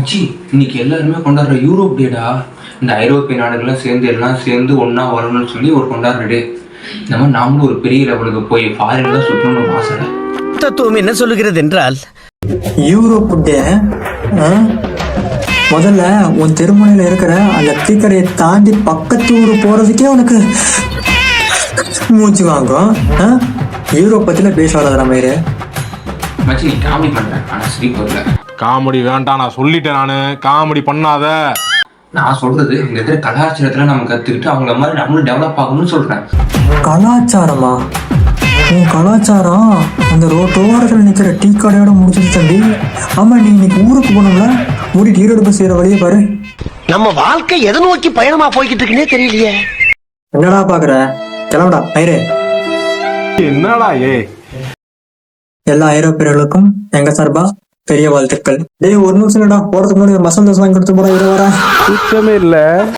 மச்சி, இன்னைக்கு எல்லாருமே கொண்டாடுற யூரோப் டேடா. இந்த ஐரோப்பிய நாடுகள்லாம் எல்லாம் சேர்ந்து ஒன்னா வரணும்னு சொல்லி ஒரு கொண்டாடுற டே. இந்த மாதிரி நாமளும் ஒரு பெரிய லெவலுக்கு போய் ஃபாரின்ல சுற்றணும்னு ஆசை. தத்துவம் என்ன சொல்லுகிறது என்றால், யூரோப் டே முதல்ல உன் திருமணையில இருக்கிற அந்த டீக்கடையை தாண்டி பக்கத்து ஊர் போறதுக்கே உனக்கு மூச்சு வாங்கும். யூரோப் பத்தில பேச வராத மயிறு. மச்சி, நீ காமெடி பண்ற, ஆனா ஸ்லீப் வரல. காமெடி வேண்டாம், நான் சொல்லிட்டேன். நானு காமெடி பண்ணாத. நான் சொல்றது இங்க இருக்கிற கலாச்சாரத்துல நம்ம கத்துக்கிட்டு அவங்கள மாதிரி நம்மளும் டெவலப் ஆகணும்னு சொல்றேன். கலாச்சாரமா? உன் கலாச்சாரம் அந்த ரோட்டோரத்தில் நிக்கிற டீ கடையோட முடிச்சிட்டு தம்பி. ஆமா, நீ இன்னைக்கு ஊருக்கு போனோம்ல, மூடிட்டு ஈரோடு பஸ் செய்யற வழியே பாரு. நம்ம வாழ்க்கை எதை நோக்கி பயணமா போய்கிட்டு இருக்குன்னே தெரியலையே. என்னடா பாக்குற? கிளம்புடா மயிறு. என்னடா எல்லா ஐரோப்பியர்களுக்கும் எங்க சார்பா பெரிய வாழ்த்துக்கள். டேய், ஒரு நிமிஷம் போறதுக்கு முன்னாடி ஒரு மசாலா தோசை வாங்கி கொடுத்து போறேன். சுத்தமே இல்ல.